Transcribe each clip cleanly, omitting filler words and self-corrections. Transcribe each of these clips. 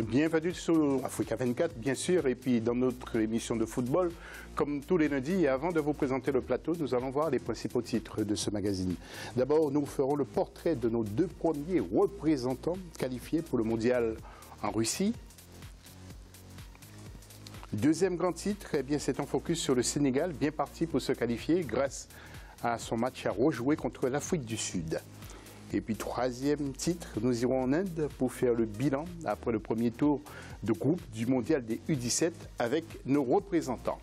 Bienvenue sur Africa 24, bien sûr, et puis dans notre émission de football, comme tous les lundis. Et avant de vous présenter le plateau, nous allons voir les principaux titres de ce magazine. D'abord, nous ferons le portrait de nos deux premiers représentants qualifiés pour le mondial en Russie. Deuxième grand titre, eh bien, c'est un focus sur le Sénégal, bien parti pour se qualifier grâce à son match à rejouer contre l'Afrique du Sud. Et puis troisième titre, nous irons en Inde pour faire le bilan après le premier tour de groupe du mondial des U17 avec nos représentants.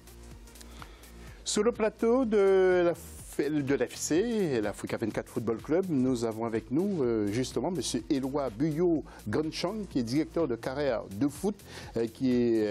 Sur le plateau de l'AFC, l'Africa 24 Football Club, nous avons avec nous justement M. Éloi Buyo-Ganchang, qui est directeur de carrière de foot, qui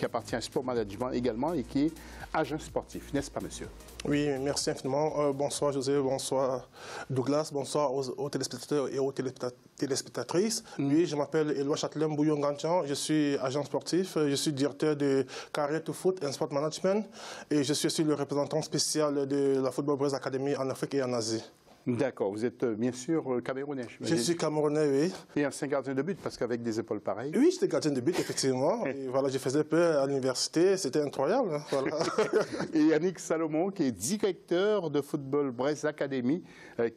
appartient à Sport Management également et qui est agent sportif, n'est-ce pas monsieur? Oui, merci infiniment. Bonsoir José, bonsoir Douglas, bonsoir aux téléspectateurs et aux téléspectatrices. Oui, je m'appelle Éloi Buyo-Ganchang, je suis agent sportif, je suis directeur de carrière de foot et sport management et je suis aussi le représentant spécial de la Football Brothers Academy en Afrique et en Asie. D'accord, vous êtes bien sûr camerounais. Je suis camerounais, oui. Et ancien gardien de but, parce qu'avec des épaules pareilles. Oui, j'étais gardien de but, effectivement. Et voilà, je faisais peu à l'université, c'était incroyable. Hein, voilà. Et Yannick Salomon, qui est directeur de Football Brothers Academy,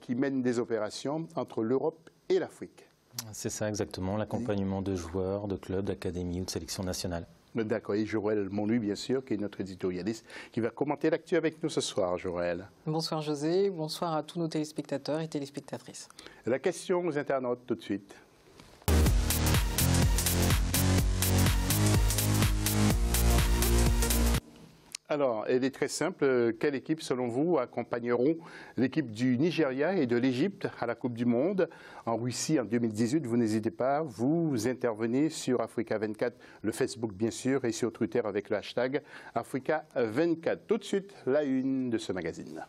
qui mène des opérations entre l'Europe et l'Afrique. C'est ça exactement, l'accompagnement de joueurs, de clubs, d'académies ou de sélections nationales. D'accord, et Joël Monluy, bien sûr, qui est notre éditorialiste, qui va commenter l'actu avec nous ce soir, Joël. Bonsoir José, bonsoir à tous nos téléspectateurs et téléspectatrices. La question aux internautes tout de suite. Alors, elle est très simple. Quelle équipe, selon vous, accompagneront l'équipe du Nigeria et de l'Égypte à la Coupe du Monde en Russie en 2018? Vous n'hésitez pas, vous intervenez sur Africa 24, le Facebook bien sûr, et sur Twitter avec le hashtag Africa 24. Tout de suite, la une de ce magazine.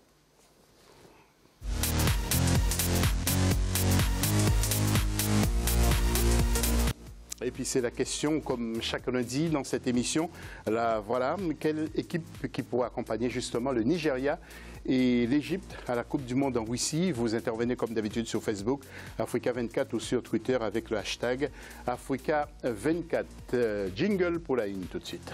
Et puis c'est la question, comme chaque lundi dans cette émission, là, voilà, quelle équipe qui pourra accompagner justement le Nigeria et l'Égypte à la Coupe du Monde en Russie? Vous intervenez comme d'habitude sur Facebook, Africa 24 ou sur Twitter avec le hashtag Africa 24. Jingle pour la une tout de suite.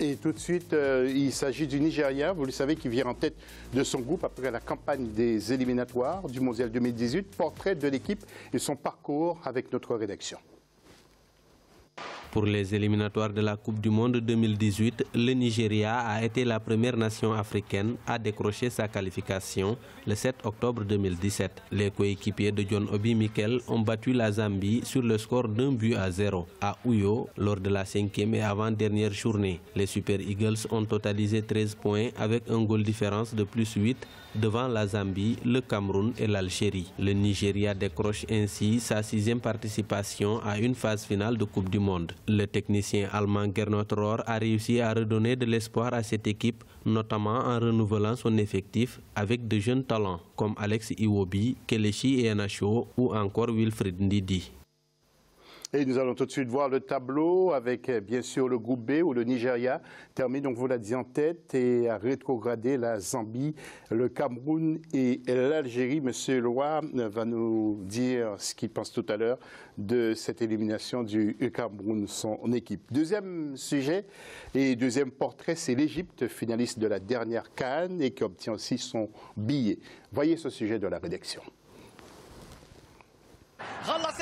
Et tout de suite, il s'agit du Nigeria, vous le savez, qui vient en tête de son groupe après la campagne des éliminatoires du Mondial 2018. Portrait de l'équipe et son parcours avec notre rédaction. Pour les éliminatoires de la Coupe du Monde 2018, le Nigeria a été la première nation africaine à décrocher sa qualification le 7 octobre 2017. Les coéquipiers de John Obi Mikel ont battu la Zambie sur le score d'1-0 à Uyo lors de la 5e et avant-dernière journée. Les Super Eagles ont totalisé 13 points avec un goal différence de plus 8 devant la Zambie, le Cameroun et l'Algérie. Le Nigeria décroche ainsi sa 6e participation à une phase finale de Coupe du Monde. Le technicien allemand Gernot Rohr a réussi à redonner de l'espoir à cette équipe, notamment en renouvelant son effectif avec de jeunes talents comme Alex Iwobi, Kelechi Iheanacho ou encore Wilfried Ndidi. Et nous allons tout de suite voir le tableau avec bien sûr le groupe B où le Nigeria termine, donc vous l'avez dit, en tête et a rétrogradé la Zambie, le Cameroun et l'Algérie. Monsieur Éloi va nous dire ce qu'il pense tout à l'heure de cette élimination du Cameroun, son équipe. Deuxième sujet et deuxième portrait, c'est l'Égypte, finaliste de la dernière CAN et qui obtient aussi son billet. Voyez ce sujet de la rédaction.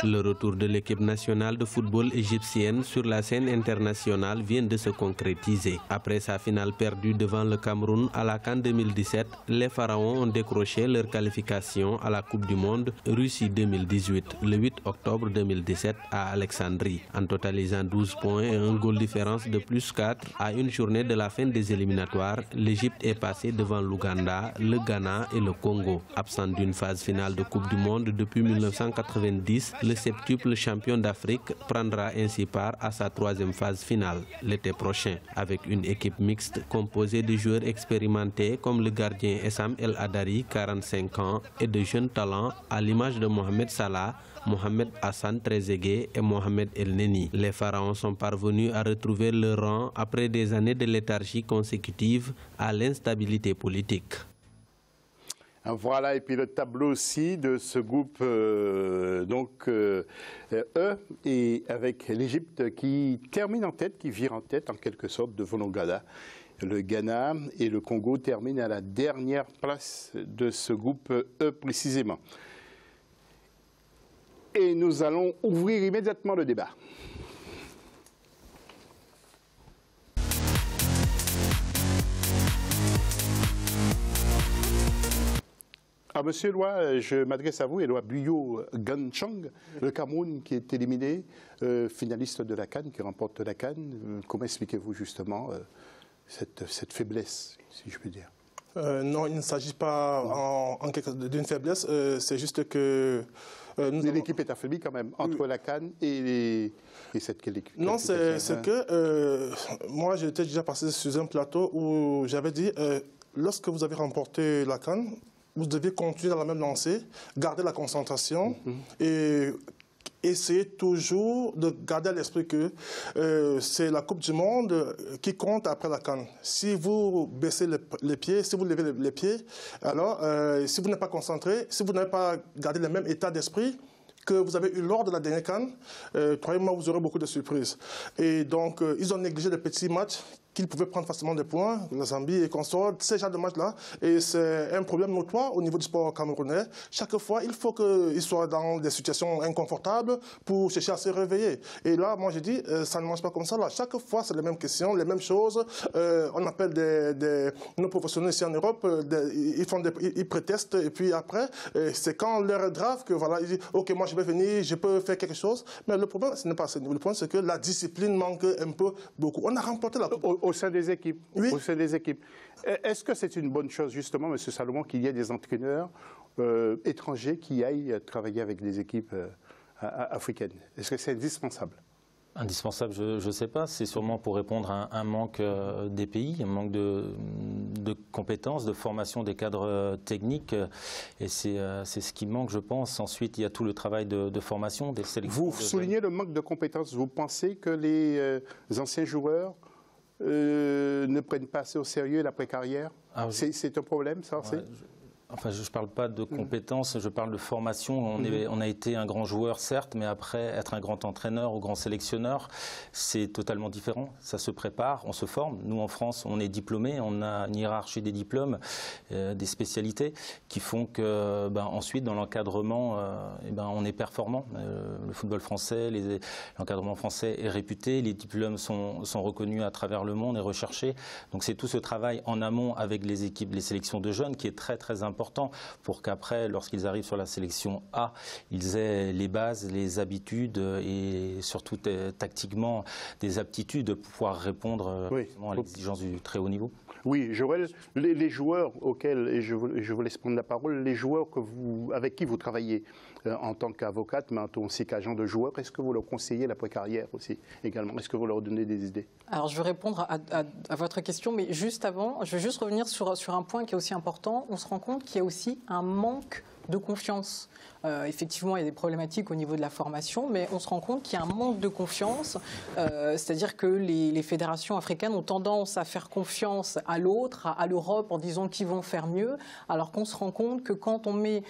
Le retour de l'équipe nationale de football égyptienne sur la scène internationale vient de se concrétiser. Après sa finale perdue devant le Cameroun à la CAN 2017, les Pharaons ont décroché leur qualification à la Coupe du Monde Russie 2018, le 8 octobre 2017 à Alexandrie. En totalisant 12 points et un goal différence de plus 4 à une journée de la fin des éliminatoires, l'Égypte est passée devant l'Ouganda, le Ghana et le Congo. Absent d'une phase finale de Coupe du Monde depuis 1990, 2010, le septuple champion d'Afrique prendra ainsi part à sa 3e phase finale l'été prochain, avec une équipe mixte composée de joueurs expérimentés comme le gardien Essam El Hadari, 45 ans, et de jeunes talents à l'image de Mohamed Salah, Mohamed Hassan Trezeguet et Mohamed El Neni. Les Pharaons sont parvenus à retrouver leur rang après des années de léthargie consécutive à l'instabilité politique. Voilà, et puis le tableau aussi de ce groupe E, et avec l'Égypte qui termine en tête, qui vire en tête en quelque sorte devant le Ghana. Le Ghana et le Congo terminent à la dernière place de ce groupe E précisément. Et nous allons ouvrir immédiatement le débat. Monsieur Eloi, je m'adresse à vous, Eloi Buyo Ganchang, le Cameroun qui est éliminé, finaliste de la CAN, qui remporte la CAN. Comment expliquez-vous justement cette faiblesse, si je puis dire? Non, il ne s'agit pas d'une faiblesse, c'est juste que... L'équipe est affaiblie quand même, entre la CAN et cette équipe. Non, c'est que moi j'étais déjà passé sur un plateau où j'avais dit, lorsque vous avez remporté la CAN, vous devez continuer dans la même lancée, garder la concentration et essayer toujours de garder à l'esprit que c'est la Coupe du Monde qui compte après la CAN. Si vous baissez les pieds, si vous levez les pieds, alors si vous n'êtes pas concentré, si vous n'avez pas gardé le même état d'esprit que vous avez eu lors de la dernière CAN, croyez-moi, vous aurez beaucoup de surprises. Et donc, ils ont négligé les petits matchs qu'ils pouvaient prendre facilement des points, la Zambie et consorts, ces genres de matchs-là. Et c'est un problème notoire au niveau du sport camerounais. Chaque fois, il faut qu'ils soient dans des situations inconfortables pour chercher à se réveiller. Et là, moi, je dis, ça ne marche pas comme ça. Là. Chaque fois, c'est les mêmes questions, les mêmes choses. On appelle nos professionnels ici en Europe, ils prétestent. Et puis après, c'est quand l'heure est grave que voilà, ils disent, OK, moi, je vais venir, je peux faire quelque chose. Mais le problème, ce n'est pas ça. Le problème, c'est que la discipline manque un peu beaucoup. On a remporté la Coupe. Au sein des équipes. Oui. Au sein des équipes. Est-ce que c'est une bonne chose, justement, M. Salomon, qu'il y ait des entraîneurs étrangers qui aillent travailler avec des équipes africaines? Est-ce que c'est indispensable? Indispensable, je ne sais pas. C'est sûrement pour répondre à un manque des pays, un manque de compétences, de formation des cadres techniques. Et c'est ce qui manque, je pense. Ensuite, il y a tout le travail de formation des sélections. Vous soulignez le manque de compétences. Vous pensez que les anciens joueurs ne prennent pas assez au sérieux l'après-carrière? C'est un problème, ça? Ouais, enfin, je ne parle pas de compétences, je parle de formation. On a été un grand joueur, certes, mais après, être un grand entraîneur ou grand sélectionneur, c'est totalement différent. Ça se prépare, on se forme. Nous, en France, on est diplômés, on a une hiérarchie des diplômes, des spécialités qui font que, ensuite, dans l'encadrement, on est performant. Le football français, l'encadrement français est réputé, les diplômes sont reconnus à travers le monde et recherchés. Donc, c'est tout ce travail en amont avec les équipes, les sélections de jeunes qui est très, très important pour qu'après, lorsqu'ils arrivent sur la sélection A, ils aient les bases, les habitudes et surtout tactiquement des aptitudes pour pouvoir répondre à l'exigence du très haut niveau. Oui, Joël, les joueurs auxquels, et je vous laisse prendre la parole, les joueurs avec qui vous travaillez en tant qu'avocate, mais en tant aussi qu'agent de joueur, est-ce que vous leur conseillez l'après-carrière aussi également? Est-ce que vous leur donnez des idées? Alors, je vais répondre à votre question, mais juste avant, je vais juste revenir sur un point qui est aussi important. On se rend compte qu'il y a aussi un manque de confiance. Effectivement, il y a des problématiques au niveau de la formation, mais on se rend compte qu'il y a un manque de confiance, c'est-à-dire que les fédérations africaines ont tendance à faire confiance à l'autre, à l'Europe, en disant qu'ils vont faire mieux, alors qu'on se rend compte que quand on met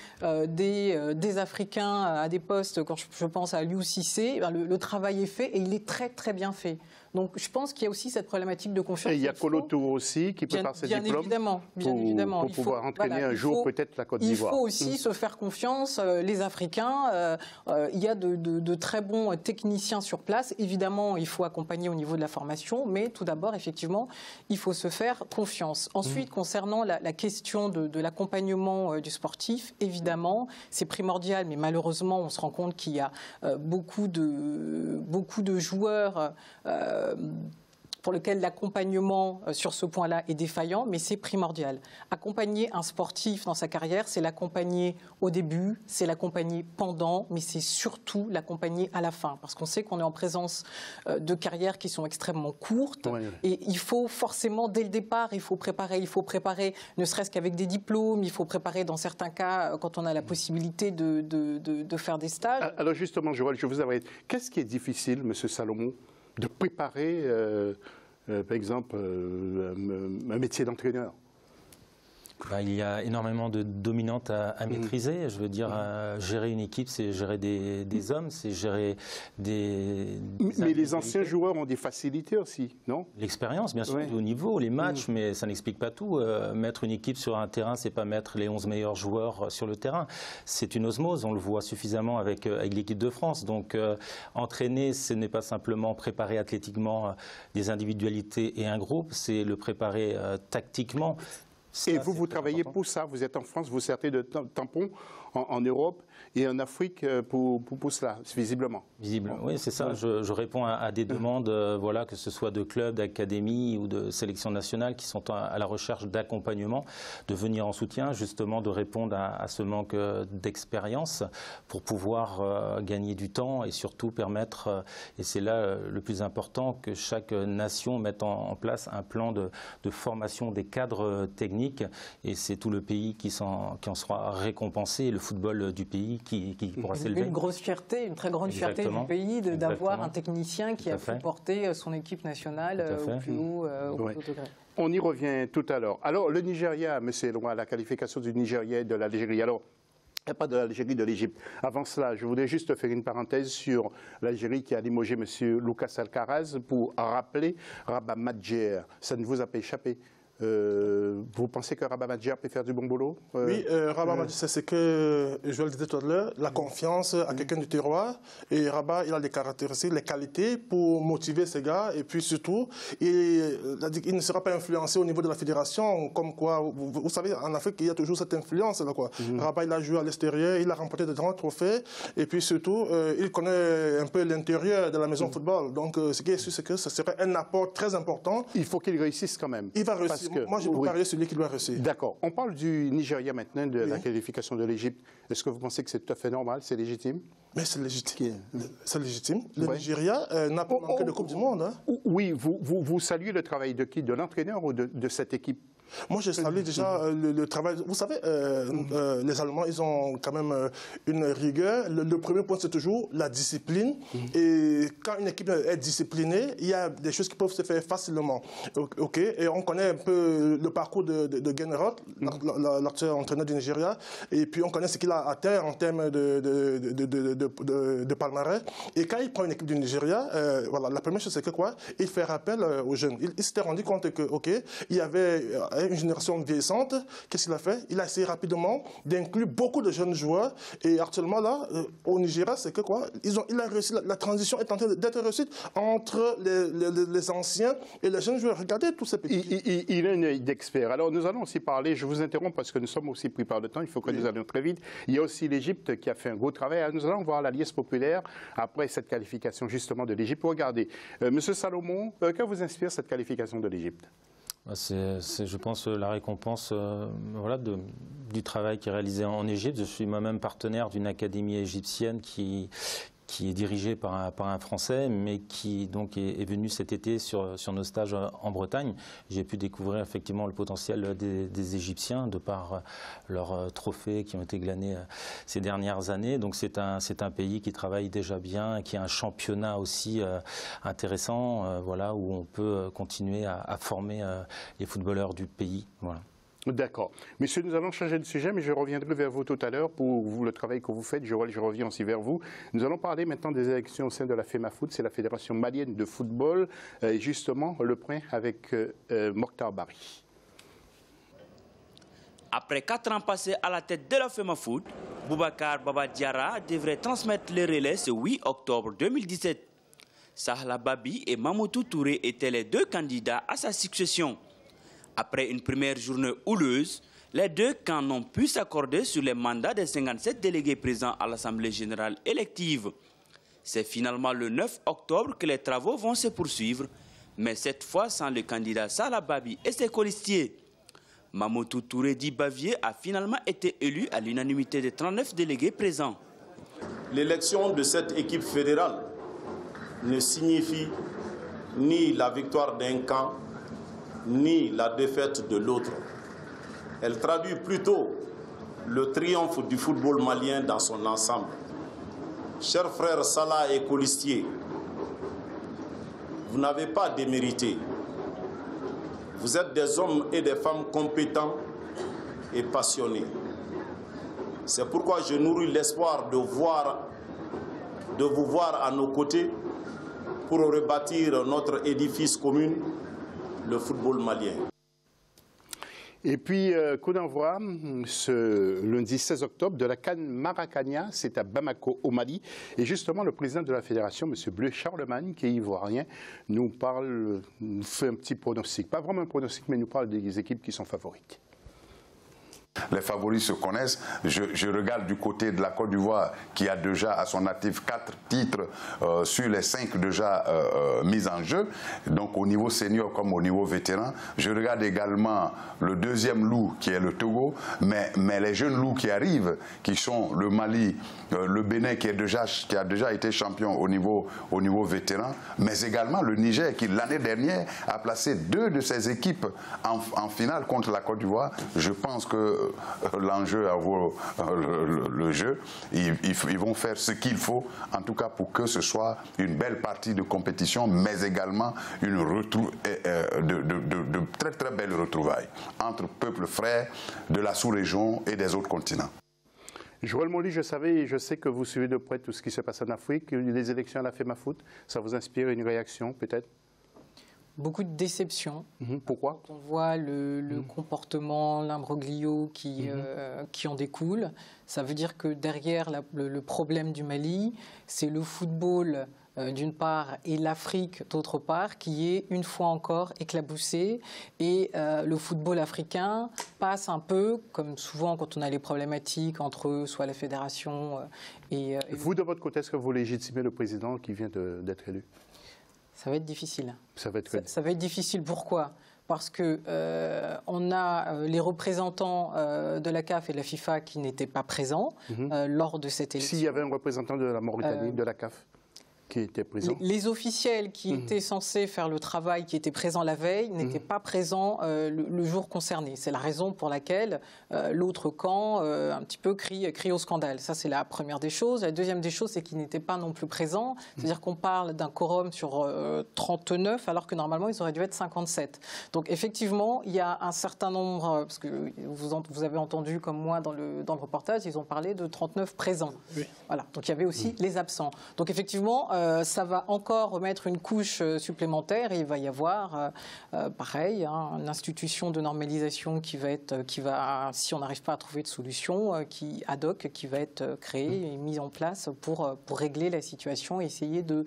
des Africains à des postes, quand je pense à Liu Cissé, le travail est fait et il est très très bien fait. Donc je pense qu'il y a aussi cette problématique de confiance. Et il y a Kolo Touré aussi qui prépare ses diplômes bien évidemment. Pour pouvoir entraîner un jour peut-être la Côte d'Ivoire. Il faut aussi se faire confiance, les Africains. Il y a de très bons techniciens sur place. Évidemment, il faut accompagner au niveau de la formation, mais tout d'abord, effectivement, il faut se faire confiance. Ensuite, concernant la question de l'accompagnement du sportif, évidemment, c'est primordial, mais malheureusement, on se rend compte qu'il y a beaucoup de joueurs pour lequel l'accompagnement sur ce point-là est défaillant, mais c'est primordial. Accompagner un sportif dans sa carrière, c'est l'accompagner au début, c'est l'accompagner pendant, mais c'est surtout l'accompagner à la fin. Parce qu'on sait qu'on est en présence de carrières qui sont extrêmement courtes. Oui. Et il faut forcément, dès le départ, il faut préparer, ne serait-ce qu'avec des diplômes, il faut préparer dans certains cas, quand on a la possibilité de faire des stages. Alors justement, Joël, je vous arrête. Qu'est-ce qui est difficile, M. Salomon, de préparer, par exemple, un métier d'entraîneur? Il y a énormément de dominantes à maîtriser. Je veux dire, gérer une équipe, c'est gérer des hommes, c'est gérer des mais les anciens joueurs ont des facilités aussi, non? L'expérience, bien sûr, de haut niveau, les matchs, mais ça n'explique pas tout. Mettre une équipe sur un terrain, c'est pas mettre les 11 meilleurs joueurs sur le terrain. C'est une osmose, on le voit suffisamment avec l'équipe de France. Donc, entraîner, ce n'est pas simplement préparer athlétiquement des individualités et un groupe, c'est le préparer tactiquement. Ça, et vous travaillez pour ça, vous êtes en France, vous servez de tampon en Europe et en Afrique pour cela, visiblement. Visiblement, oui, c'est ça. Je réponds à des demandes, voilà, que ce soit de clubs, d'académies ou de sélections nationales qui sont à la recherche d'accompagnement, de venir en soutien, justement, de répondre à ce manque d'expérience pour pouvoir gagner du temps et surtout permettre, et c'est là le plus important, que chaque nation mette en place un plan de formation des cadres techniques et c'est tout le pays qui en sera récompensé, le football du pays qui pourra s'élever. Une grosse fierté, une très grande fierté du pays d'avoir un technicien qui a pu porter son équipe nationale au plus haut degré. On y revient tout à l'heure. Alors, le Nigeria, M. Eloi, la qualification du Nigeria et de l'Algérie. Alors, il n'y a pas de l'Algérie, de l'Égypte. Avant cela, je voudrais juste faire une parenthèse sur l'Algérie qui a limogé M. Lucas Alcaraz pour rappeler Rabat Madjer. Ça ne vous a pas échappé. Vous pensez que Rabat Madjer peut faire du bon boulot? Oui, Rabat Madjer, c'est ce que je le disais tout à l'heure, la confiance à quelqu'un du terroir. Et Rabat, il a les caractéristiques, les qualités pour motiver ces gars. Et puis surtout, il ne sera pas influencé au niveau de la fédération. Comme quoi, vous savez, en Afrique, il y a toujours cette influence. Là, quoi. Rabat, il a joué à l'extérieur, il a remporté de grands trophées. Et puis surtout, il connaît un peu l'intérieur de la maison football. Donc, ce qui est sûr, c'est que ce serait un apport très important. Il faut qu'il réussisse quand même. Il va réussir. Moi, je peux parier celui qui doit réussir. D'accord. On parle du Nigeria maintenant, de la qualification de l'Égypte. Est-ce que vous pensez que c'est tout à fait normal, c'est légitime? Mais c'est légitime. C'est légitime. Le Nigeria n'a pas manqué de Coupe du Monde. Hein. Oui, vous saluez le travail de qui? De l'entraîneur ou de cette équipe? Moi, je salue déjà le travail. Vous savez, les Allemands, ils ont quand même une rigueur. Le premier point, c'est toujours la discipline. Et quand une équipe est disciplinée, il y a des choses qui peuvent se faire facilement. Okay. Et on connaît un peu le parcours de Genrot, l'actuel entraîneur du Nigeria. Et puis, on connaît ce qu'il a atteint en termes de palmarès. Et quand il prend une équipe du Nigeria, voilà, la première chose, c'est que quoi? Il fait appel aux jeunes. Il s'était rendu compte que, OK, il y avait une génération vieillissante. Qu'est-ce qu'il a fait? Il a essayé rapidement d'inclure beaucoup de jeunes joueurs. Et actuellement, là, au Nigeria, c'est que quoi? Il a réussi, la transition est en train d'être réussie entre les anciens et les jeunes joueurs. Regardez tous ces petits. Il a une œil d'expert. Alors, nous allons aussi parler, je vous interromps parce que nous sommes aussi pris par le temps, il faut que nous allions très vite. Il y a aussi l'Égypte qui a fait un gros travail. Alors, nous allons voir l'Alliance populaire après cette qualification justement de l'Égypte. Regardez, Monsieur Salomon, que vous inspire cette qualification de l'Égypte? C'est, je pense, la récompense voilà, du travail qui est réalisé en Égypte. Je suis moi-même partenaire d'une académie égyptienne qui est dirigé par un Français, mais qui donc est venu cet été sur nos stages en Bretagne. J'ai pu découvrir effectivement le potentiel des Égyptiens de par leurs trophées qui ont été glanés ces dernières années. Donc c'est un pays qui travaille déjà bien, qui a un championnat aussi intéressant, voilà, où on peut continuer à former les footballeurs du pays. Voilà. D'accord. Messieurs, nous allons changer de sujet, mais je reviendrai vers vous tout à l'heure pour vous, le travail que vous faites. Je reviens aussi vers vous. Nous allons parler maintenant des élections au sein de la FEMAFOOT, c'est la Fédération malienne de football. Et justement, le point avec Mokhtar Bari. Après 4 ans passés à la tête de la FEMAFOOT, Boubacar Baba Diarra devrait transmettre les relais ce 8 octobre 2017. Sahla Babi et Mamoutou Touré étaient les 2 candidats à sa succession. Après une première journée houleuse, les 2 camps n'ont pu s'accorder sur les mandats des 57 délégués présents à l'Assemblée générale élective. C'est finalement le 9 octobre que les travaux vont se poursuivre, mais cette fois sans le candidat Salah Babi et ses colistiers. Mamoudou Touré dit Bavier a finalement été élu à l'unanimité des 39 délégués présents. L'élection de cette équipe fédérale ne signifie ni la victoire d'un camp, ni la défaite de l'autre. Elle traduit plutôt le triomphe du football malien dans son ensemble. Chers frères Salah et colistiers, vous n'avez pas démérité. Vous êtes des hommes et des femmes compétents et passionnés. C'est pourquoi je nourris l'espoir de vous voir à nos côtés pour rebâtir notre édifice commun, le football malien. Et puis, coup d'envoi, ce lundi 16 octobre, de la CAN Maracana, c'est à Bamako, au Mali. Et justement, le président de la fédération, M. Bleu Charlemagne, qui est ivoirien, nous fait un petit pronostic. Pas vraiment un pronostic, mais nous parle des équipes qui sont favorites. Les favoris se connaissent. Je regarde du côté de la Côte d'Ivoire qui a déjà à son actif 4 titres sur les 5 déjà mis en jeu, donc au niveau senior comme au niveau vétéran. Je regarde également le deuxième loup qui est le Togo, mais les jeunes loups qui arrivent, qui sont le Mali, le Bénin qui a déjà été champion au niveau vétéran, mais également le Niger qui l'année dernière a placé 2 de ses équipes en finale contre la Côte d'Ivoire. Je pense que l'enjeu vaut le jeu. Ils vont faire ce qu'il faut, en tout cas pour que ce soit une belle partie de compétition, mais également de très très belles retrouvailles entre peuples frères de la sous-région et des autres continents. Joël Moly, je sais que vous suivez de près tout ce qui se passe en Afrique, les élections à la FEMAFOOT, ça vous inspire une réaction peut-être? Beaucoup de déception. Pourquoi? Quand on voit le comportement, l'imbroglio qui en découle, ça veut dire que derrière le problème du Mali, c'est le football d'une part et l'Afrique d'autre part qui est une fois encore éclaboussé, et le football africain passe un peu, comme souvent quand on a les problématiques entre soit la fédération et vous, de votre côté, est-ce que vous légitimez le président qui vient d'être élu? Ça va être difficile. Ça va être difficile. Pourquoi? Parce que on a les représentants de la CAF et de la FIFA qui n'étaient pas présents lors de cette élection. S'il y avait un représentant de la Mauritanie, de la CAF qui était présent. Les officiels qui étaient censés faire le travail, qui étaient présents la veille, n'étaient pas présents le jour concerné. C'est la raison pour laquelle l'autre camp un petit peu crie au scandale. Ça, c'est la première des choses. La deuxième des choses, c'est qu'ils n'étaient pas non plus présents. C'est-à-dire qu'on parle d'un quorum sur 39, alors que normalement, ils auraient dû être 57. Donc, effectivement, il y a un certain nombre, parce que vous avez entendu, comme moi, dans le reportage, ils ont parlé de 39 présents. Oui. Voilà. Donc, il y avait aussi les absents. Donc, effectivement, ça va encore remettre une couche supplémentaire et il va y avoir, pareil, une institution de normalisation qui va, si on n'arrive pas à trouver de solution, ad hoc, qui va être créée et mise en place pour régler la situation et essayer de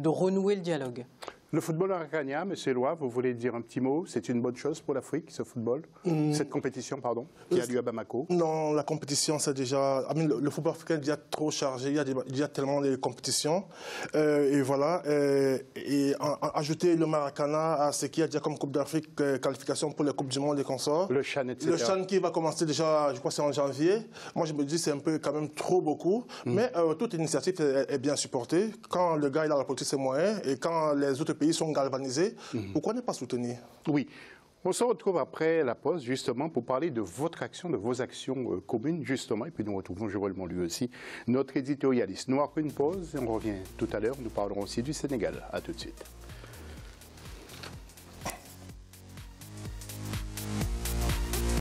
renouer le dialogue. Le football arakanien, M. Eloi, vous voulez dire un petit mot? C'est une bonne chose pour l'Afrique, ce football? Cette compétition, pardon, qui a lieu à Bamako? Non, la compétition, c'est déjà... le football africain est déjà trop chargé, il y a déjà tellement de compétitions. Et voilà. Et ajouter le Maracana à ce qu'il y a déjà comme Coupe d'Afrique, qualification pour les Coupes du Monde et consorts. Le CHAN, etc. Le CHAN qui va commencer déjà, je crois c'est en janvier. Moi, je me dis c'est un peu quand même trop beaucoup. Mais toute initiative est bien supportée. Quand le gars il a rapporté ses moyens et quand les autres pays sont galvanisés, pourquoi ne pas soutenir? Oui. On se retrouve après la pause, justement, pour parler de votre action, de vos actions communes, justement. Et puis nous retrouvons Joël Moly aussi, notre éditorialiste. Nous, après une pause, on revient tout à l'heure. Nous parlerons aussi du Sénégal. À tout de suite.